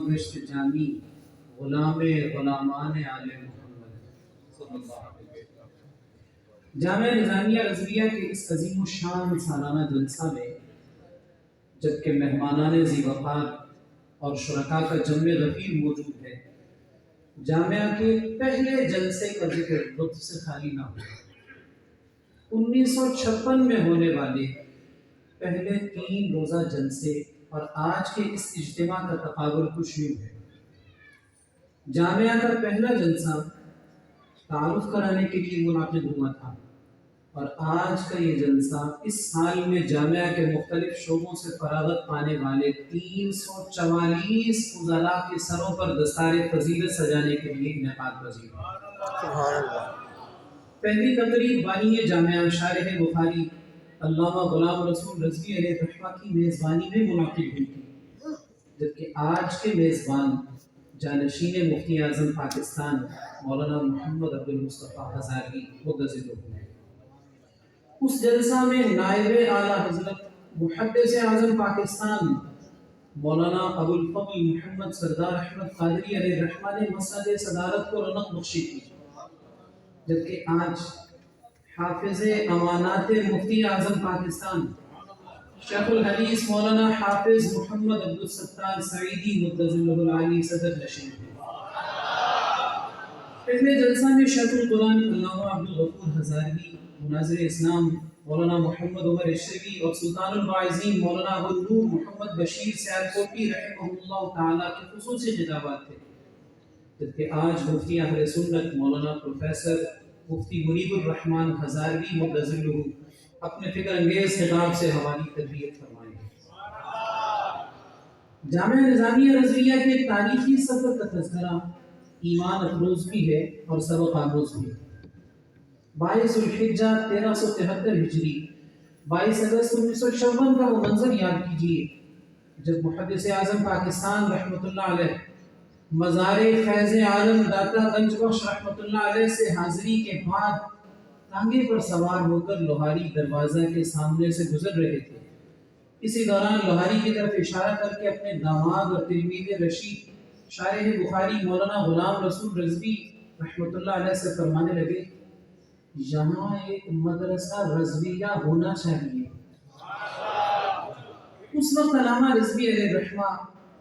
گشت جامی غلام غلامان آل محمد صلی اللہ علیہ وسلم۔ جامعہ نظامیہ رضویہ کے اس عظیم الشان سالانہ جلسہ میں جبکہ مہمانان ذی وقار اور شرکاء کا جمع غفیر موجود ہے، جامعہ کے پہلے جلسے کا ذکر لطف سے خالی نہ ہو۔ 1956 میں ہونے والے پہلے 3 روزہ جلسے اور آج کے اس اجتماع کا تقابل کچھ یوں ہے۔ جامعہ کا پہلا جلسہ تعارف کرانے کے لیے منعقد ہوا تھا، اور آج کا یہ جلسہ اس سال میں جامعہ کے مختلف شعبوں سے فراغت پانے والے 344 فضلاء کے سروں پر دستار فضیلت سجانے کے لیے انعقاد پذیر ہے۔ پہلی تقریب بانی جامعہ شارح بخاری علامہ غلام رسول رضوی علیہ الرحمہ کی میزبانی میں منعقد ہوئی تھی، جبکہ آج کے میزبان جانشین مفتی اعظم پاکستان مولانا محمد عبد المصطفیٰ ہزاروی مدثر ہیں۔ اس جلسہ میں نائب اعلیٰ حضرت محدث اعظم پاکستان مولانا ابو الفضل محمد سردار احمد قادری علیہ الرحمہ نے مسند صدارت کو رونق بخشی تھی، جبکہ آج حافظ امانات مفتی اعظم پاکستان شیخ الحدیث مولانا حافظ محمد عبدالستار سعیدی مدظلہ العالی صدر نشین ہیں۔ پہلے جلسہ میں شیخ القرآن علامہ عبدالغفور ہزاروی، مناظر اسلام مولانا محمد عمر اشرفی اور سلطان الواعظین مولانا ابو النور محمد بشیر سیالکوٹی رحمہ اللہ تعالیٰ کے خصوصی خطابات تھے، جبکہ آج مفتی اہل سنت مولانا پروفیسر مفتی منیب الرحمن ہزاروی مدظلہ اپنے فکر انگیز خطاب سے ہماری تربیت فرمائیں گے۔ جامعہ نظامیہ رضویہ کے تاریخی سفر کا تذکرہ ایمان افروز بھی ہے اور سبق آموز بھی ہے۔ 22 ذوالحجہ 1373 ہجری 22 اگست 1956 کا وہ منظر یاد کیجیے جب محدث اعظم پاکستان رحمۃ اللہ علیہ مزار فیض عالم داتا گنج بخش رحمۃ اللہ علیہ سے حاضری کے بعد ٹانگے پر سوار ہو کر لوہاری دروازہ کے سامنے سے گزر رہے تھے۔ اسی دوران لوہاری کی طرف اشارہ کر کے اپنے داماد اور تلمیذ رشید شارح بخاری مولانا غلام رسول رضوی رحمۃ اللہ علیہ سے فرمانے لگے، یہاں ایک مدرسہ رضویہ ہونا چاہیے۔ اس وقت علامہ رضوی علیہ الرحمہ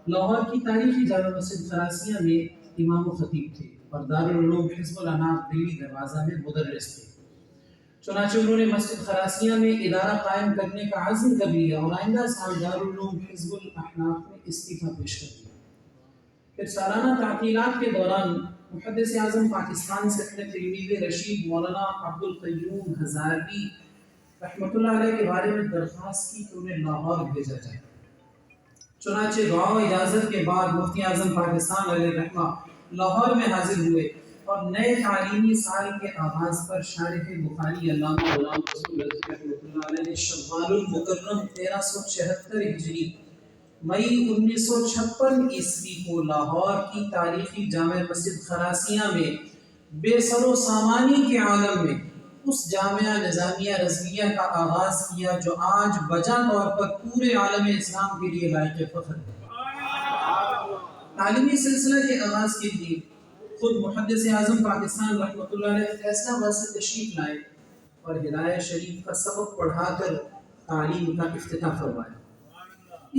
لاہور کی تاریخی جامع مسجد خراسیہ میں امام و خطیب تھے اور دارالعلوم حزب الاناف دلی دروازہ میں مدرس تھے۔ چنانچہ انہوں نے مسجد خراسیہ میں ادارہ قائم کرنے کا عزم کر لیا اور آئندہ سال دارالعلوم حزب الاحناف میں استعفیٰ پیش کر دیا۔ پھر سالانہ تعطیلات کے دوران محدث اعظم پاکستان سے اپنے تلمیذ رشید مولانا عبدالقیوم ہزاروی رحمۃ اللہ علیہ کے بارے میں درخواست کی کہ انہیں لاہور بھیجا جائے۔ چنانچہ دعا و اجازت کے بعد مفتی اعظم پاکستان علیہ الرحمہ لاہور میں حاضر ہوئے اور نئے تعلیمی سال کے آغاز پر شارح بخاری علامہ غلام رسول رضوی رحمۃ اللہ علیہ نے شوال المکرم 1376 ہجری مئی 1956 عیسوی کو لاہور کی تاریخی جامع مسجد خراسیہ میں بے سر و سامانی کے عالم میں اس جامعہ نظامیہ رضویہ کا آغاز کیا جو آج بجا طور پر پورے عالم اسلام کے لیے لائق فخر ہے۔ تعلیمی سلسلہ کے آغاز کے لیے خود محدث اعظم پاکستان رحمۃ اللہ علیہ فیصلہ آباد سے تشریف لائے اور ہدایہ شریف کا سبق پڑھا کر تعلیم کا افتتاح فرمایا۔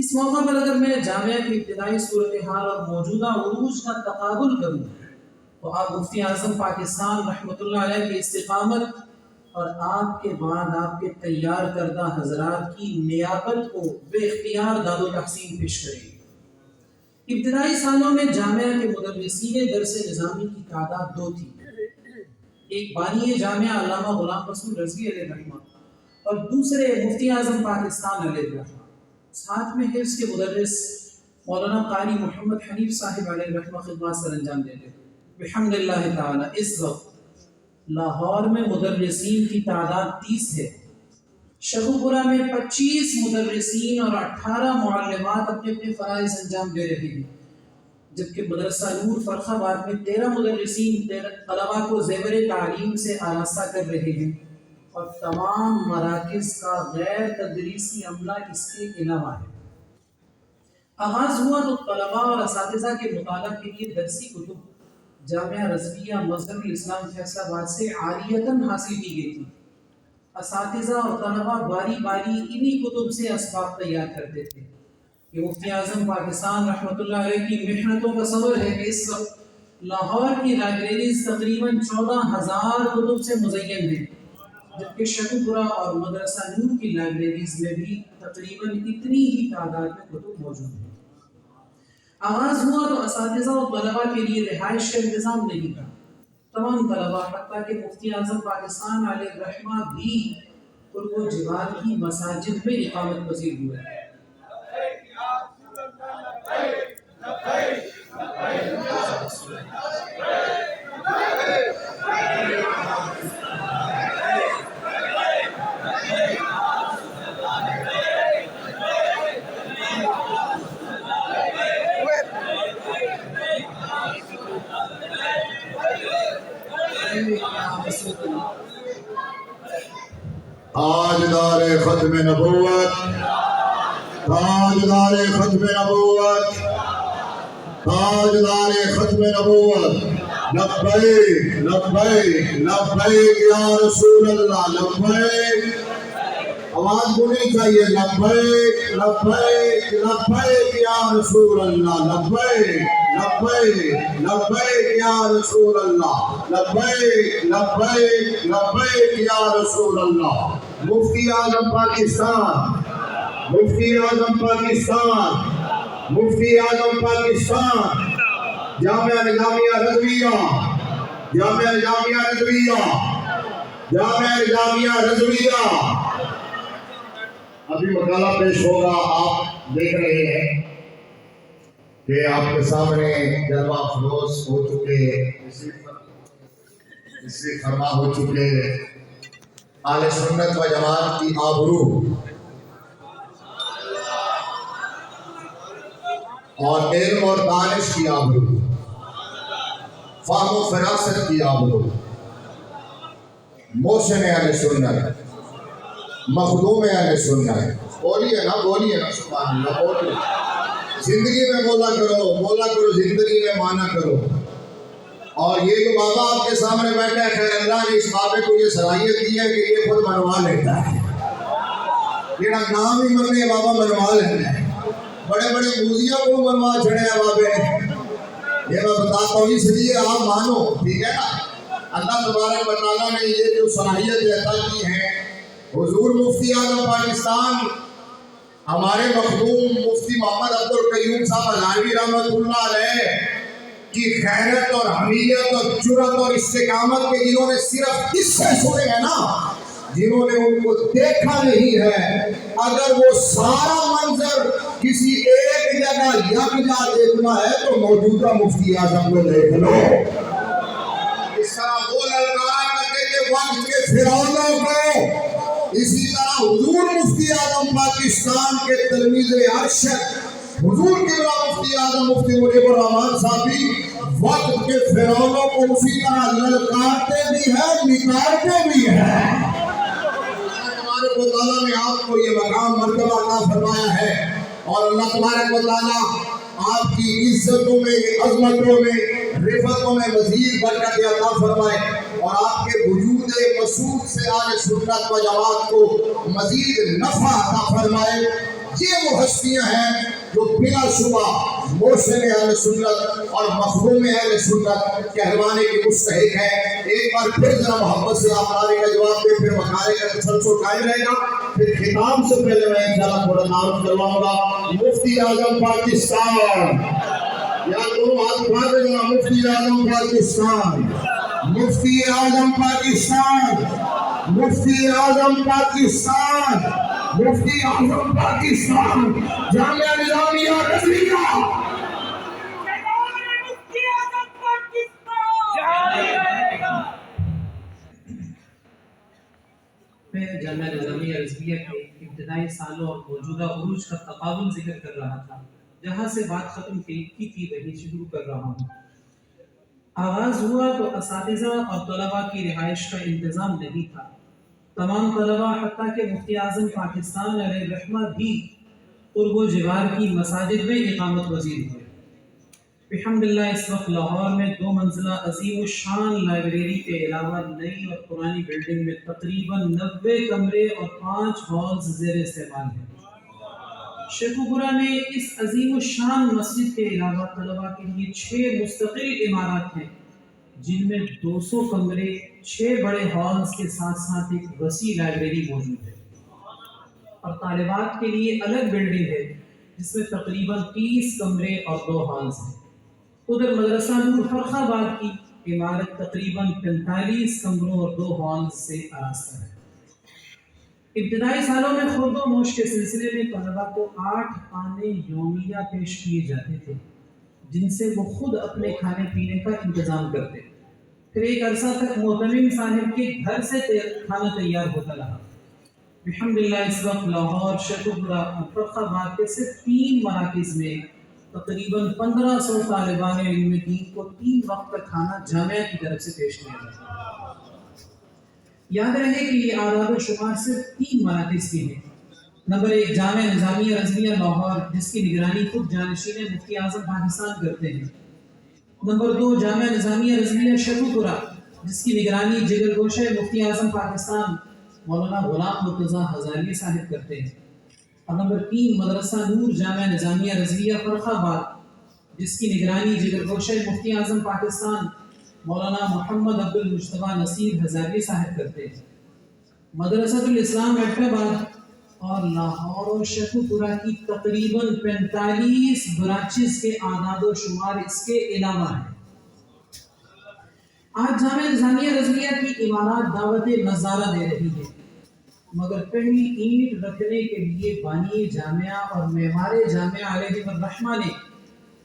اس موقع پر اگر میں جامعہ کی ابتدائی صورتحال اور موجودہ عروج کا تقابل کروں تو آپ مفتی اعظم پاکستان رحمۃ اللہ علیہ کی استقامت اور آپ کے بعد آپ کے تیار کردہ حضرات کی نیابت کو بے اختیار داد و تحسین پیش کریں گے۔ ابتدائی سالوں میں جامعہ کے مدرسین درس نظامی کی تعداد 2 تھی، ایک بانی جامعہ علامہ غلام رسول رضوی علیہ الرحمہ اور دوسرے مفتی اعظم پاکستان علیہ الرحمہ۔ ساتھ میں حفظ کے مدرس مولانا قاری محمد حنیف صاحب علیہ الرحمہ خدمات سر انجام دیتے تھے۔ بحمد اللہ تعالی اس وقت لاہور میں مدرسین کی تعداد 30 ہے۔ شہوپورہ میں 25 مدرسین اور 18 معلمات اپنے اپنے فرائض انجام دے رہے ہیں، جبکہ مدرسہ نور فرخ آباد میں 13 مدرسین طلباء کو زیور تعلیم سے آراستہ کر رہے ہیں اور تمام مراکز کا غیر تدریسی عملہ اس کے علاوہ ہے۔ آغاز ہوا تو طلباء اور اساتذہ کے مطالعہ کے لیے درسی کتب جامعہ رضویہ مظہر الاسلام فیصل آباد سے عاریتاً حاصل کی گئی تھی۔ اساتذہ اور طلباء باری باری انہی کتب سے اسباق تیار کرتے تھے۔ یہ مفتی اعظم پاکستان رحمۃ اللہ علیہ کی محنتوں کا ثمر ہے کہ اس وقت لاہور کی لائبریریز تقریباً 14,000 کتب سے مزین ہیں، جبکہ شکوپورہ اور مدرسہ نور کی لائبریریز میں بھی تقریباً اتنی ہی تعداد میں کتب موجود ہیں۔ آغاز ہوا تو اساتذہ اور طلباء کے لیے رہائش کا انتظام نہیں تھا۔ تمام طلباء حتیٰ کہ مفتی اعظم پاکستان علیہ الرحمہ بھی قرب و جوار کی مساجد میں اقامت پذیر ہوئے۔ تاجدار ختم نبوت، تاجدار ختم نبوت، تاجدار ختم نبوت، لبیک لبیک لبیک یا رسول اللہ، لبیک، آواز بولنی چاہیے، لبیک لبیک لبیک یا رسول اللہ، لبیک لبیک لبیک یا رسول اللہ، لبیک لبیک لبیک یا رسول اللہ۔ مفتی اعظم پاکستان، مفتی اعظم پاکستان، مفتی اعظم پاکستان، جامعہ نظامیہ رضویہ، جامعہ نظامیہ رضویہ، جامعہ نظامیہ رضویہ۔ ابھی مقالہ پیش ہوگا، آپ دیکھ رہے ہیں کہ آپ کے سامنے جلوہ افروز ہو چکے، اسی فرما ہو چکے اہل سنت و جماعت کی آبرو اور علم اور دانش کی آبرو، فہم و فراست کی آبرو، محسن اہل سنت، مخدوم اہل سنت۔ بولیے نا، بولیے نا، سبحان اللہ، بولیے۔ زندگی میں مولا کرو، مولا کرو، زندگی میں مانا کرو۔ اور یہ جو بابا آپ کے سامنے بیٹھا ہے، خیر اللہ نے اس بابے کو یہ صلاحیت دی ہے کہ یہ خود منوا لیتا ہے۔ میرا نام ہی مننے بابا منوا لیتا ہے۔ بڑے بڑے موزیوں کو منوا چھڑے ہیں بابے نے۔ یہ میں بتاتا ہوں، اس لیے آپ مانو، ٹھیک ہے نا۔ اللہ تبارک و تعالیٰ نے یہ جو صلاحیت عطا کی ہے، حضور مفتی اعظم پاکستان ہمارے مخدوم مفتی محمد عبد القیوم صاحب ہزاروی رحمۃ اللہ علیہ کی خیرت اور حمیت اور جرأت اور استقامت کے جنہوں نے صرف قصے سنے ہیں نا، جنہوں نے ان کو دیکھا نہیں ہے، اگر وہ سارا منظر کسی ایک جگہ یکجا دیکھنا ہے تو موجودہ مفتی اعظم کو دیکھ لو۔ اس طرح وہ للکار کرتے کہ وقت کے فرعونوں کو، اسی طرح حضور مفتی اعظم پاکستان کے تلمیذ ارشد حضور قبلہ مفتی اعظم مفتی مجیب الرحمان صاحب بھی وقت کے فرعونوں کو اسی طرح للکارتے بھی ہیں، نکارتے بھی ہیں۔ اللہ تبارک و تعالیٰ نے آپ کو یہ مقام مرتبہ عطا فرمایا ہے، اور اللہ تبارک و تعالیٰ آپ کی عزتوں میں، عظمتوں میں، رفتوں میں مزید برکت عطا فرمائے، اور آپ کے وجود مسعود سے اہل سنت و جماعت کو مزید نفع عطا فرمائے۔ یہ وہ ہستیاں ہیں جو بلا شبہ محسن اہل سنت اور مخدوم اہل سنت کہلوانے کی مستحق ہے۔ ایک بار پھر ذرا محبت سے آپ نعرے کا جواب دیں، پھر مکارے کا تسلسل قائم رہے گا۔ پھر خطاب سے پہلے میں انشاءاللہ تھوڑا تعارف کرواؤں گا۔ مفتی اعظم پاکستان، یا دونوں ہاتھ اٹھا دیں گا، مفتی اعظم پاکستان، مفتی اعظم پاکستان، مفتی اعظم پاکستان، مفتی اعظم پاکستان، جامعہ نظامیہ رضویہ۔ میں جامعہ نظامیہ رضویہ کے ابتدائی سالوں اور موجودہ عروج کا تقابل ذکر کر رہا تھا۔ جہاں سے بات ختم کی تھی وہیں شروع کر رہا ہوں۔ آغاز ہوا تو اساتذہ اور طلباء کی رہائش کا انتظام نہیں تھا۔ تمام طلباء حتیٰ کہ مفتی اعظم پاکستان علیہ الرحمہ بھی قرب و جوار کی مساجد میں اقامت پذیر ہوئے۔ الحمدللہ اس وقت لاہور میں 2 منزلہ عظیم الشان لائبریری کے علاوہ نئی اور پرانی بلڈنگ میں تقریباً 90 کمرے اور 5 ہالز زیر استعمال ہیں۔ شیخو پورہ میں اس عظیم الشان مسجد کے علاوہ طلباء کے لیے 6 مستقل عمارات ہیں، جن میں 200 کمرے، 6 بڑے ہالز کے ساتھ ساتھ ایک وسیع لائبریری موجود ہے، اور طالبات کے لیے الگ بلڈنگ ہے جس میں تقریباً 30 کمرے اور 2 ہالز ہیں۔ ادھر مدرسہ نور فرخ آباد کی عمارت تقریباً 45 کمروں اور 2 ہالز سے آراستہ ہے۔ ابتدائی سالوں میں خورد و نوش کے سلسلے میں طلباء کو 8 کھانے یومیہ پیش کیے جاتے تھے، جن سے وہ خود اپنے کھانے پینے کا انتظام کرتے۔ پھر ایک عرصہ تک معتمم صاحب کے گھر سے کھانا تیار ہوتا رہا۔ الحمدللہ اس وقت لاہور، شیخو پورہ اور فرخ آباد کے صرف 3 مراکز میں تقریباً 1500 طالبان علم دین کو 3 وقت کا کھانا جامعہ کی طرف سے پیش کیا جاتا ہے۔ یاد رہے کہ یہ اعداد و شمار صرف 3 مراکز کے ہیں۔ نمبر 1 جامعہ نظامیہ رضویہ لاہور، جس کی نگرانی خود جانشین مفتی اعظم پاکستان کرتے ہیں۔ نمبر 2 جامعہ نظامیہ رضویہ شیخو پورہ، جس کی نگرانی جگر گوشہ مفتی اعظم پاکستان مولانا غلام مرتضیٰ ہزاروی صاحب کرتے ہیں۔ اور نمبر 3 مدرسہ نور جامعہ نظامیہ رضویہ فرخ آباد، جس کی نگرانی جگر گوشہ مفتی اعظم پاکستان مولانا محمد عبد المجتبیٰ نصیر ہزاروی صاحب کرتے ہیں۔ مدرسۃ الاسلام حیدرآباد اور لاہور و شیخو پورہ کی تقریباً 45 برانچز کے اعداد و شمار اس کے علاوہ ہیں۔ آج جامعہ نظامیہ رضویہ کی عمارات دعوت نظارہ دے رہی ہے، مگر پہلی اینٹ رکھنے کے لیے بانی جامعہ اور معمار جامعہ علیہ الرحمہ نے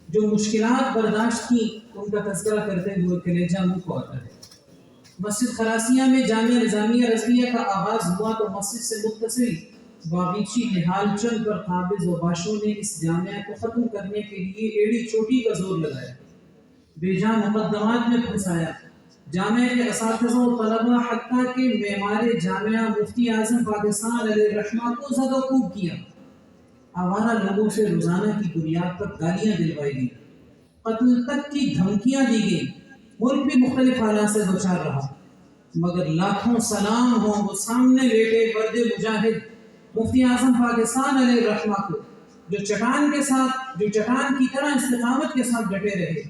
جو مشکلات برداشت کی، ان کا تذکرہ کرتے ہوئے کلیجہ منہ کو آتا ہے۔ مسجد خراسیہ میں جامعہ نظامیہ رضویہ کا آغاز ہوا تو مسجد سے متصل باغیچی نہال چند پر قابض و باشوں نے اس جامعہ کو ختم کرنے کے لیے ایڑی چوٹی کا زور لگایا، بے جا مقدمات میں پھنسایا۔ جامعہ کے اساتذہ و طلباء حتیٰ کہ معمار جامعہ مفتی اعظم پاکستان علیہ الرحمہ کو زد و کوب کیا، آوارہ لوگوں سے روزانہ کی بنیاد پر گالیاں دلوائی گئی، قتل تک کی دھمکیاں دی گئی۔ ملک بھی مختلف حالات سے دوچار رہا، مگر لاکھوں سلام ہوں وہ سامنے بیٹھے برد مجاہد مفتی اعظم پاکستان علیہ الرحمہ کو، جو چٹان کی طرح استقامت کے ساتھ ڈٹے رہے۔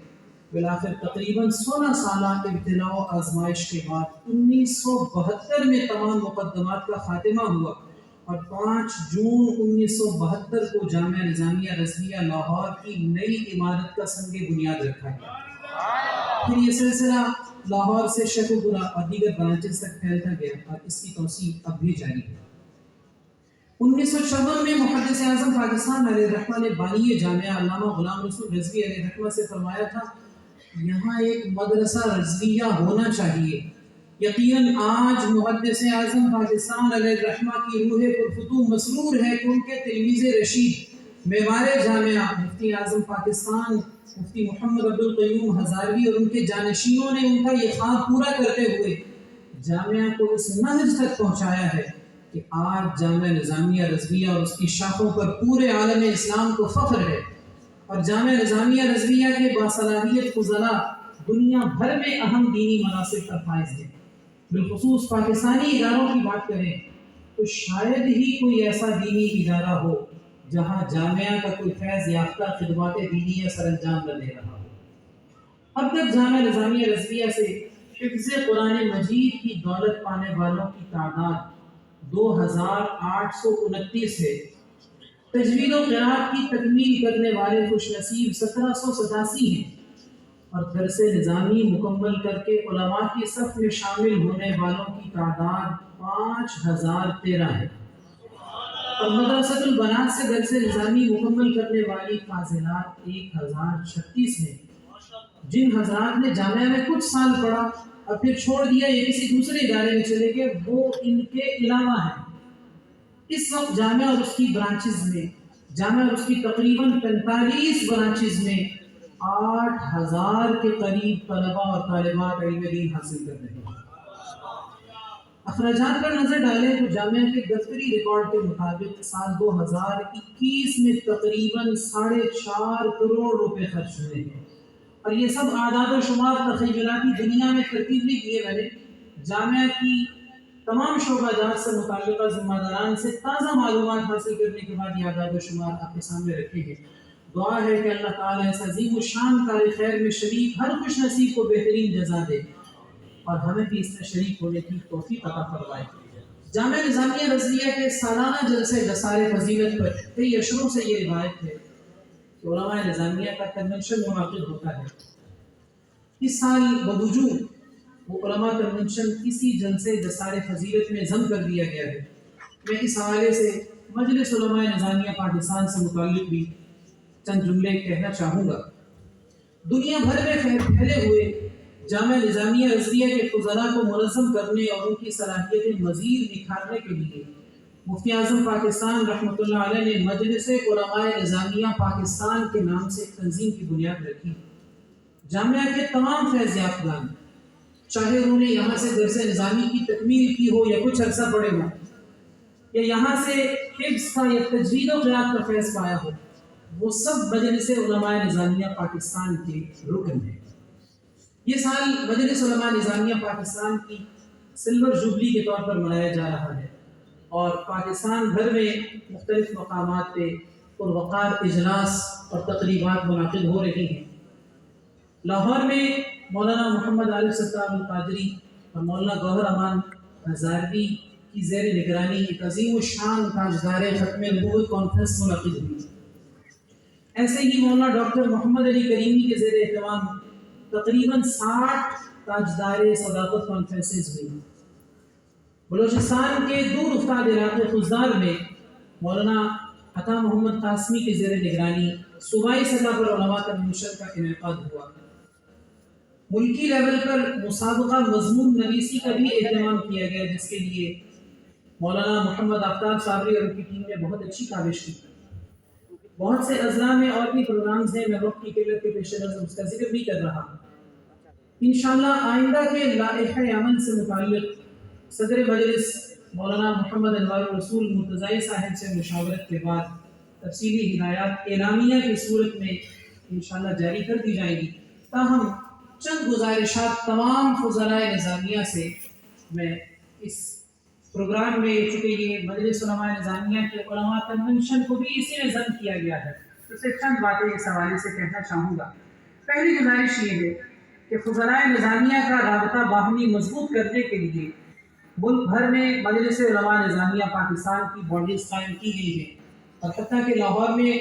بالآخر تقریباً 16 سالہ ابتلاء و آزمائش کے بعد 1972 میں تمام مقدمات کا خاتمہ ہوا، اور 5 جون 1972 کو جامعہ نظامیہ رضویہ لاہور کی نئی عمارت کا سنگ بنیاد رکھا گیا۔ پھر یہ سلسلہ لاہور سے شیخو پورہ اور دیگر برانچز تک پھیلتا گیا، اور اس کی توسیع اب بھی جاری ہے۔ 1956 میں محدث اعظم پاکستان علیہ الرحمہ نے بانی جامعہ علامہ غلام رسول رضوی علیہ الرحمہ سے فرمایا تھا، یہاں ایک مدرسہ رضویہ ہونا چاہیے۔ یقیناً آج محدث اعظم پاکستان علیہ الرحمہ کی روح پرفتوح مسرور ہے کہ ان کے تلمیذ رشید معمار جامعہ مفتی اعظم پاکستان مفتی محمد عبد القیوم ہزاروی اور ان کے جانشینوں نے ان کا یہ خواب پورا کرتے ہوئے جامعہ کو اس نہج تک پہنچایا ہے کہ آج جامعہ نظامیہ رضویہ اور اس کی شاخوں پر پورے عالم اسلام کو فخر ہے، اور جامعہ نظامیہ رضویہ کے باصلاحیت فضلاء دنیا بھر میں اہم دینی مناصب کا فائز ہیں۔ بالخصوص پاکستانی اداروں کی بات کریں تو شاید ہی کوئی ایسا دینی ادارہ ہو جہاں جامعہ کا کوئی فیض یافتہ خدمات دینیہ سر انجام نہ دے رہا ہو۔ اب تک جامعہ نظامیہ رضویہ سے حفظ قرآن مجید کی دولت پانے والوں کی تعداد 2829 ہے۔ تجوید و قرات کی تکمیل کرنے والے خوش نصیب 1787 ہیں، اور درس نظامی مکمل کر کے علماء کی صف میں شامل ہونے والوں کی تعداد 5013 ہے، اور مدرسۃ البنات سے درس نظامی مکمل کرنے والی فاضلات 1036 ہیں۔ جن حضرات نے جامعہ میں کچھ سال پڑھا اور پھر چھوڑ دیا یا کسی دوسرے ادارے میں چلے گئے، وہ ان کے علاوہ ہیں۔ اس وقت جامعہ اور اس کی برانچز میں، جامعہ اور اس کی تقریباً 45 برانچز میں 8000 کے قریب طلباء اور طالبات علم دین حاصل کر رہے ہیں۔ اخراجات پر نظر ڈالیں تو جامعہ کے دفتری ریکارڈ کے مطابق سال 2021 میں تقریباً 4.5 کروڑ روپے خرچ ہوئے ہیں، اور یہ سب اعداد و شمار تخیلاتی دنیا میں ترتیب نہیں کیے میں نے، جامعہ کی تمام شعبہ جات سے متعلقہ ذمہ داران سے تازہ معلومات حاصل کرنے کے بعد یہ اعداد و شمار آپ کے سامنے رکھے ہیں۔ دعا ہے کہ اللہ تعالیٰ اس عظیم الشان کار خیر میں شریک ہر خوش نصیب کو بہترین جزا دے اور ہمیں بھی اس میں شریک ہونے کی توفیق عطا فرمائے۔ جامعہ نظامیہ رضویہ کے سالانہ جلسہ دسار فضیلت پر کئی اشروں سے یہ روایت ہے کہ علماء نظامیہ کا کنونشن منعقد ہوتا ہے۔ اس سال بوجود وہ علماء کنونشن کسی جلسے دسار فضیلت میں ضم کر دیا گیا ہے۔ میں اس حوالے سے مجلس علماء نظامیہ پاکستان سے متعلق بھی چند جملے کہنا چاہوں گا۔ دنیا بھر میں پھیلے ہوئے جامعہ نظامیہ رضویہ کے فضلاء کو منظم کرنے اور ان کی صلاحیتیں مزید نکھارنے کے لیے مفتی اعظم پاکستان رحمۃ اللہ علیہ نے مجلس علماء نظامیہ پاکستان کے نام سے ایک تنظیم کی بنیاد رکھی۔ جامعہ کے تمام فیض یافتگان، چاہے انہوں نے یہاں سے درس نظامی کی تکمیل کی ہو یا کچھ عرصہ پڑھے ہوں، یا یہاں سے حفظ کا یا تجوید و قراءت کا فیض پایا ہو، وہ سب مجلس علماء نظامیہ پاکستان کے رکن ہیں۔ یہ سال مجلس علماء نظامیہ پاکستان کی سلور جوبلی کے طور پر منایا جا رہا ہے، اور پاکستان بھر میں مختلف مقامات پہ پروقار اجلاس اور تقریبات منعقد ہو رہی ہیں۔ لاہور میں مولانا محمد عارف ستار القادری اور مولانا گوہر امان ہزاروی کی زیر نگرانی ایک عظیم الشان تاجدار ختم نبوت کانفرنس منعقد ہوئی۔ ایسے ہی مولانا ڈاکٹر محمد علی کریمی کے زیر اہتمام تقریباً 60 تاجدار صداقت کانفرنسز ہوئی۔ بلوچستان کے دور افتاد علاقے خزدار میں مولانا عطا محمد قاسمی کے زیر نگرانی صوبائی سطح پر علماء کنونشن کا انعقاد ہوا۔ ملکی لیول پر مسابقہ مضمون نویسی کا بھی اہتمام کیا گیا، جس کے لیے مولانا محمد آفتاب صابری اور ان کی ٹیم نے بہت اچھی کاوش کی۔ بہت سے اضلاع میں اور بھی پروگرامز ہیں، میں وقت کی قلت کے پیش نظر اس کا ذکر نہیں کر رہا۔ انشاءاللہ آئندہ کے لائحہ عمل سے متعلق صدر مجلس مولانا محمد انوار الرسول مرتضائی صاحب سے مشاورت کے بعد تفصیلی ہدایات اعلامیہ کی صورت میں انشاءاللہ جاری کر دی جائیں گی۔ تاہم چند گزارشات تمام فضلاء نظامیہ سے میں اس پروگرام میں، چونکہ یہ مجلس علماء نظامیہ کے علماء کنونشن کو بھی اسی میں ضم کیا گیا ہے، تو سے چند باتیں اس حوالے سے کہنا چاہوں گا۔ پہلی گزارش یہ ہے کہ فضلاء نظامیہ کا رابطہ باہمی مضبوط کرنے کے لیے ملک بھر میں مجلس علماء نظامیہ پاکستان کی باڈیز قائم کی گئی ہیں، اور حتیٰ کہ لاہور میں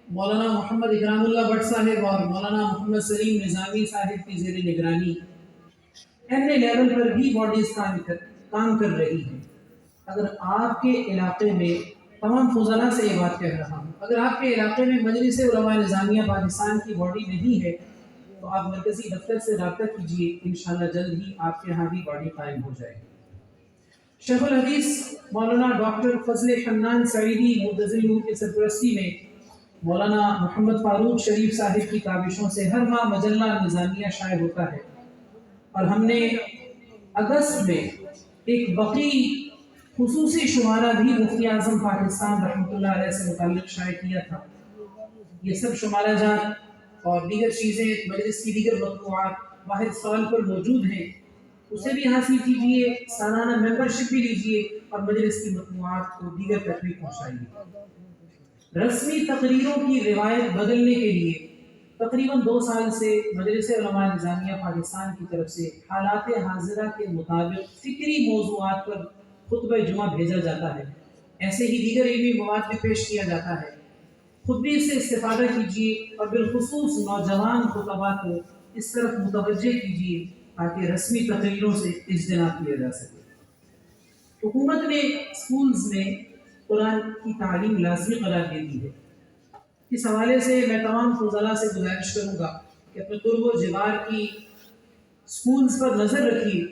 مولانا محمد اکرام اللہ بٹ صاحب اور مولانا محمد سلیم نظامی صاحب کی زیر نگرانی ایم اے لیول پر بھی باڈیز کام کر رہی ہیں۔ اگر آپ کے علاقے میں، تمام فضلاء سے یہ بات کہہ رہا ہوں، اگر آپ کے علاقے میں مجلس علماء نظامیہ پاکستان کی باڈی نہیں ہے تو آپ مرکزی دفتر سے رابطہ کیجیے، انشاءاللہ جلد ہی آپ کے یہاں بھی باڈی قائم ہو جائے گی۔ شیخ الحدیث مولانا ڈاکٹر فضل حنان سعیدی معتزلی کی سرپرستی میں مولانا محمد فاروق شریف صاحب کی کاوشوں سے ہر ماہ مجلہ نظامیہ شائع ہوتا ہے، اور ہم نے اگست میں ایک بقی خصوصی شمارہ بھی مفتی اعظم پاکستان رحمۃ اللہ علیہ سے متعلق شائع کیا تھا۔ یہ سب شمارہ جات اور دیگر چیزیں مجلس کی دیگر مطبوعات واحد سال پر موجود ہیں، اسے بھی حاصل کیجیے، سالانہ ممبرشپ بھی لیجیے اور مجلس کی مطبوعات کو دیگر تک بھی پہنچائیے۔ رسمی تقریروں کی روایت بدلنے کے لیے تقریباً 2 سال سے مجلس علماء نظامیہ پاکستان کی طرف سے حالات حاضرہ کے مطابق فکری موضوعات پر خطبہ جمعہ بھیجا جاتا ہے، ایسے ہی دیگر علمی مواد بھی پیش کیا جاتا ہے۔ خود بھی اس سے استفادہ کیجیے اور بالخصوص نوجوان خطباء کو اس طرف متوجہ کیجیے تاکہ رسمی تقریروں سے اجتناب کیا جا سکے۔ حکومت نے اسکولز میں قرآن کی تعلیم لازمی قرار دے دی ہے۔ اس حوالے سے میں تمام فضلاء سے گزارش کروں گا کہ اپنے قرب و جوار کی اسکولز پر نظر رکھیے،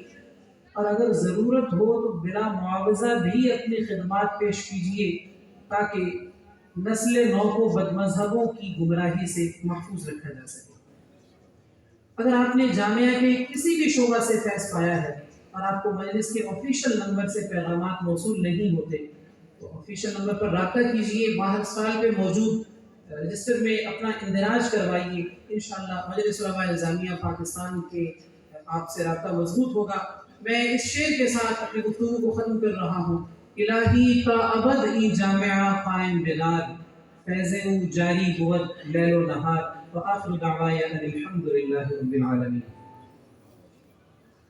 اور اگر ضرورت ہو تو بلا معاوضہ بھی اپنی خدمات پیش کیجیے تاکہ نسل نو کو بد مذہبوں کی گمراہی سے محفوظ رکھا جا سکے۔ اگر آپ نے جامعہ کے کسی بھی شعبہ سے فیض پایا ہے اور آپ کو مجلس کے آفیشیل نمبر سے پیغامات موصول نہیں ہوتے تو آفیشیل نمبر پر رابطہ کیجیے، باہر سال پہ موجود رجسٹر میں اپنا اندراج کروائیے، انشاءاللہ مجلس علماء نظامیہ پاکستان کے آپ سے رابطہ مضبوط ہوگا۔ میں اس شعر کے ساتھ اپنی گفتگو کو ختم کر رہا ہوں۔ الہی تا ابد ای جامعہ قائم بدار، فیض او جاری بود لیل و نہار، وآخر دعوایا ان الحمد للہ رب العالمین۔